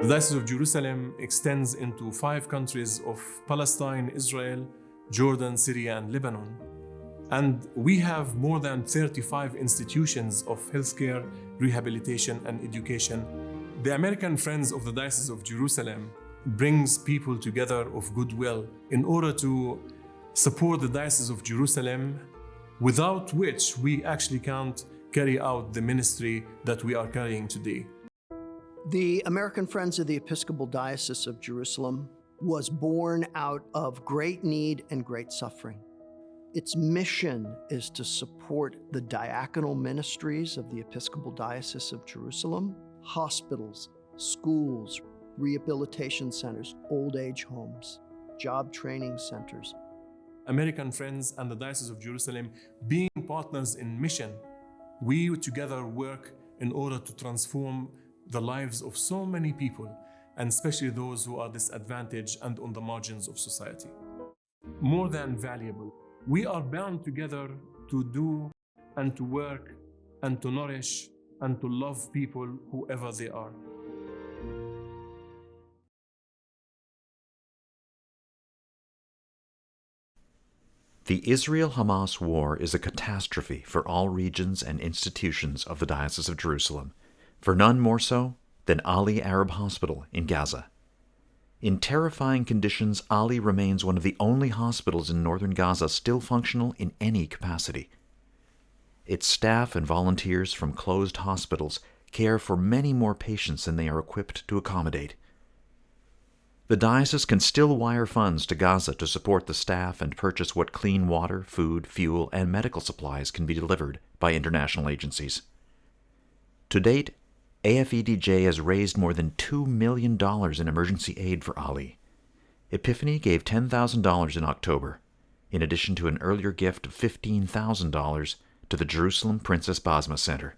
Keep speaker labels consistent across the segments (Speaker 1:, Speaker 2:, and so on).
Speaker 1: The Diocese of Jerusalem extends into 5 countries of Palestine, Israel, Jordan, Syria, and Lebanon. And we have more than 35 institutions of healthcare, rehabilitation, and education. The American Friends of the Diocese of Jerusalem brings people together of goodwill in order to support the Diocese of Jerusalem, without which we actually can't carry out the ministry that we are carrying today.
Speaker 2: The American Friends of the Episcopal Diocese of Jerusalem was born out of great need and great suffering. Its mission is to support the diaconal ministries of the Episcopal Diocese of Jerusalem, hospitals, schools, rehabilitation centers, old age homes, job training centers.
Speaker 1: American Friends and the Diocese of Jerusalem being partners in mission, we together work in order to transform the lives of so many people, and especially those who are disadvantaged and on the margins of society. More than valuable, we are bound together to do and to work and to nourish and to love people whoever they are.
Speaker 3: The Israel-Hamas war is a catastrophe for all regions and institutions of the Diocese of Jerusalem, for none more so than Ali Arab Hospital in Gaza. In terrifying conditions, Ali remains one of the only hospitals in northern Gaza still functional in any capacity. Its staff and volunteers from closed hospitals care for many more patients than they are equipped to accommodate. The diocese can still wire funds to Gaza to support the staff and purchase what clean water, food, fuel, and medical supplies can be delivered by international agencies. To date, AFEDJ has raised more than $2 million in emergency aid for Ali. Epiphany gave $10,000 in October, in addition to an earlier gift of $15,000 to the Jerusalem Princess Basma Center.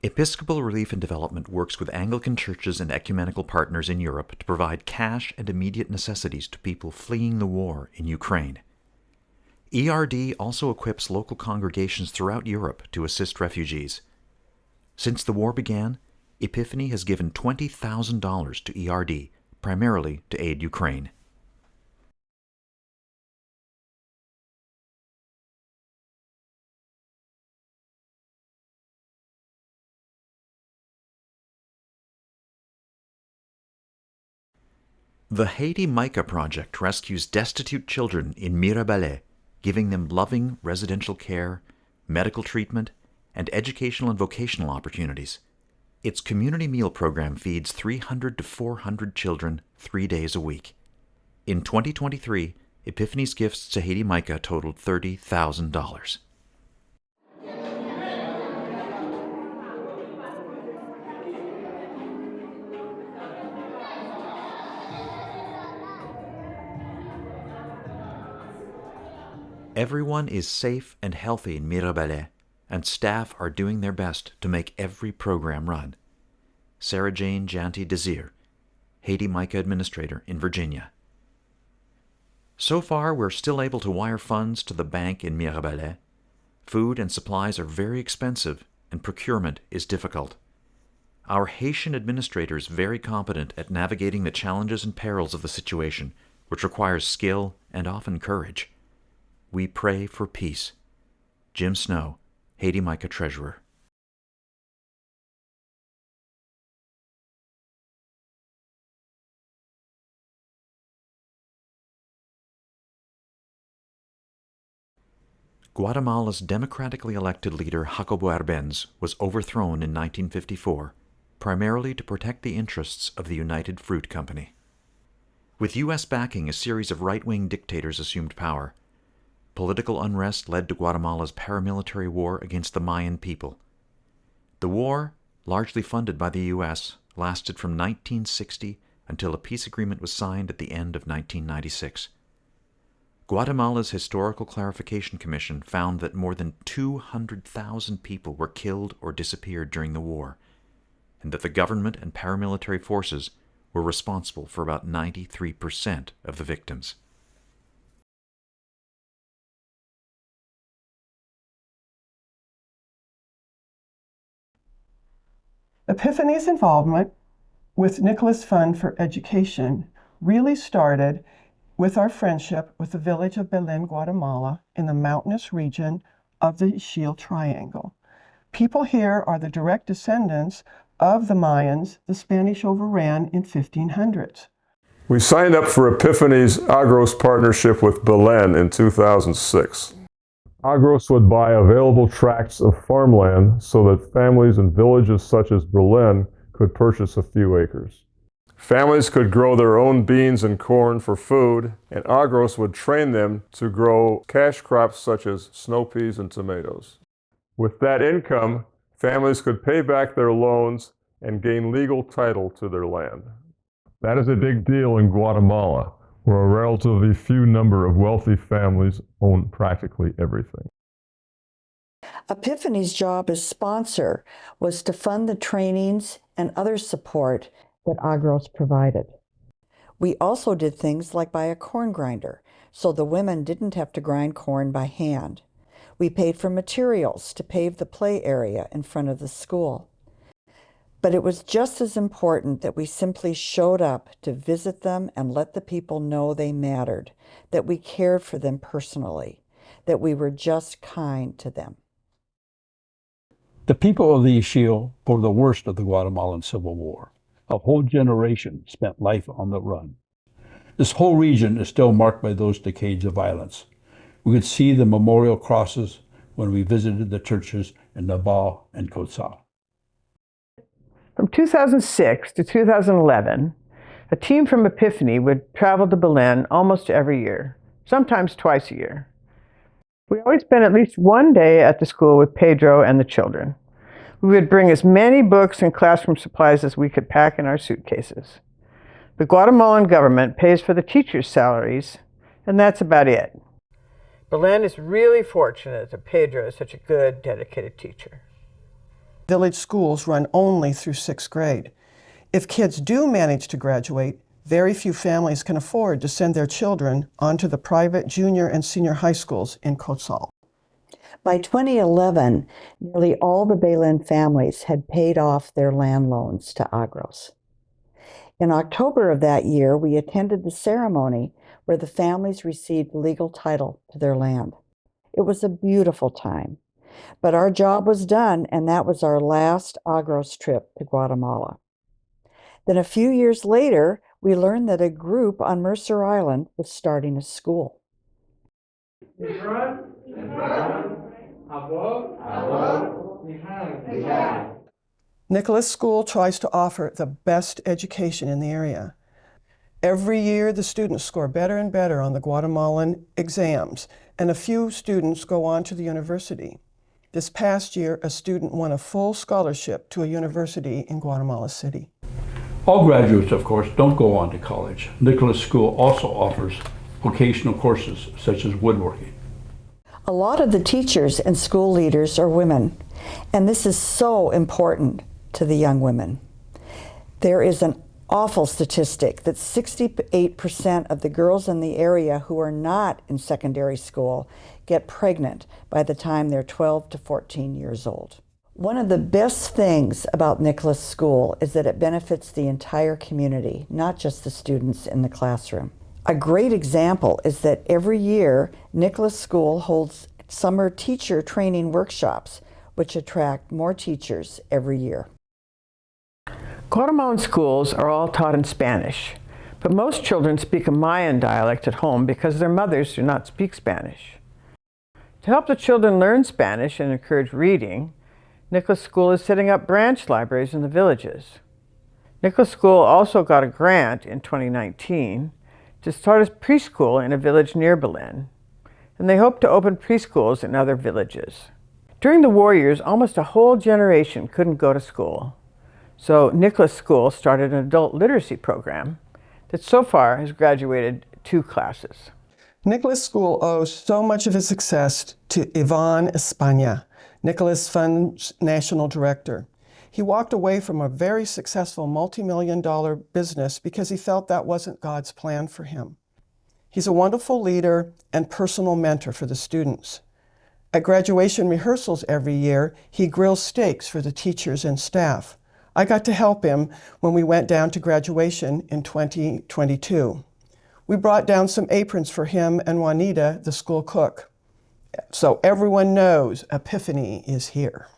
Speaker 3: Episcopal Relief and Development works with Anglican churches and ecumenical partners in Europe to provide cash and immediate necessities to people fleeing the war in Ukraine. ERD also equips local congregations throughout Europe to assist refugees. Since the war began, Epiphany has given $20,000 to ERD, primarily to aid Ukraine. The Haiti Micah Project rescues destitute children in Mirabalais, giving them loving residential care, medical treatment, and educational and vocational opportunities. Its community meal program feeds 300 to 400 children 3 days a week. In 2023, Epiphany's gifts to Haiti Micah totaled $30,000. Everyone is safe and healthy in Mirabalais, and staff are doing their best to make every program run. Sarah Jane Janty Desir, Haiti Micah Administrator in Virginia. So far, we're still able to wire funds to the bank in Mirabalais. Food and supplies are very expensive, and procurement is difficult. Our Haitian administrator is very competent at navigating the challenges and perils of the situation, which requires skill and often courage. We pray for peace. Jim Snow, Haiti Micah Treasurer. Guatemala's democratically elected leader Jacobo Arbenz was overthrown in 1954, primarily to protect the interests of the United Fruit Company. With U.S. backing, a series of right-wing dictators assumed power. Political unrest led to Guatemala's paramilitary war against the Mayan people. The war, largely funded by the U.S., lasted from 1960 until a peace agreement was signed at the end of 1996. Guatemala's Historical Clarification Commission found that more than 200,000 people were killed or disappeared during the war, and that the government and paramilitary forces were responsible for about 93% of the victims.
Speaker 4: Epiphany's involvement with Nicholas Fund for Education really started with our friendship with the village of Belen, Guatemala, in the mountainous region of the Ixil Triangle. People here are the direct descendants of the Mayans the Spanish overran in 1500s.
Speaker 5: We signed up for Epiphany's Agros partnership with Belen in 2006. Agros would buy available tracts of farmland so that families in villages such as Belen could purchase a few acres. Families could grow their own beans and corn for food, and Agros would train them to grow cash crops such as snow peas and tomatoes. With that income, families could pay back their loans and gain legal title to their land. That is a big deal in Guatemala, where a relatively few number of wealthy families own practically everything.
Speaker 6: Epiphany's job as sponsor was to fund the trainings and other support that Agros provided. We also did things like buy a corn grinder, so the women didn't have to grind corn by hand. We paid for materials to pave the play area in front of the school. But it was just as important that we simply showed up to visit them and let the people know they mattered, that we cared for them personally, that we were just kind to them.
Speaker 7: The people of the Ixil bore the worst of the Guatemalan Civil War. A whole generation spent life on the run. This whole region is still marked by those decades of violence. We could see the memorial crosses when we visited the churches in Nabal and Cotzal.
Speaker 4: From 2006 to 2011, a team from Epiphany would travel to Belen almost every year, sometimes twice a year. We always spent at least one day at the school with Pedro and the children. We would bring as many books and classroom supplies as we could pack in our suitcases. The Guatemalan government pays for the teachers' salaries, and that's about it. Belen is really fortunate that Pedro is such a good, dedicated teacher. Village schools run only through 6th grade. If kids do manage to graduate, very few families can afford to send their children onto the private junior and senior high schools in Cotzal.
Speaker 6: By 2011, nearly all the Belen families had paid off their land loans to Agros. In October of that year, we attended the ceremony where the families received legal title to their land. It was a beautiful time, but our job was done, and that was our last Agros trip to Guatemala. Then a few years later, we learned that a group on Mercer Island was starting a school.
Speaker 4: Nicholas School tries to offer the best education in the area. Every year, the students score better and better on the Guatemalan exams, and a few students go on to the university. This past year, a student won a full scholarship to a university in Guatemala City.
Speaker 7: All graduates, of course, don't go on to college. Nicholas School also offers vocational courses such as woodworking.
Speaker 6: A lot of the teachers and school leaders are women, and this is so important to the young women. There is an awful statistic that 68% of the girls in the area who are not in secondary school get pregnant by the time they're 12 to 14 years old. One of the best things about Nicholas School is that it benefits the entire community, not just the students in the classroom. A great example is that every year, Nicholas School holds summer teacher training workshops, which attract more teachers every year.
Speaker 4: Guatemalan schools are all taught in Spanish, but most children speak a Mayan dialect at home because their mothers do not speak Spanish. To help the children learn Spanish and encourage reading, Nicholas School is setting up branch libraries in the villages. Nicholas School also got a grant in 2019 to start a preschool in a village near Belen, and they hope to open preschools in other villages. During the war years, almost a whole generation couldn't go to school. So Nicholas School started an adult literacy program that so far has graduated 2 classes.
Speaker 8: Nicholas School owes so much of its success to Ivan España, Nicholas Fund's national director. He walked away from a very successful multi-million-dollar business because he felt that wasn't God's plan for him. He's a wonderful leader and personal mentor for the students. At graduation rehearsals every year, he grills steaks for the teachers and staff. I got to help him when we went down to graduation in 2022. We brought down some aprons for him and Juanita, the school cook. So everyone knows Epiphany is here.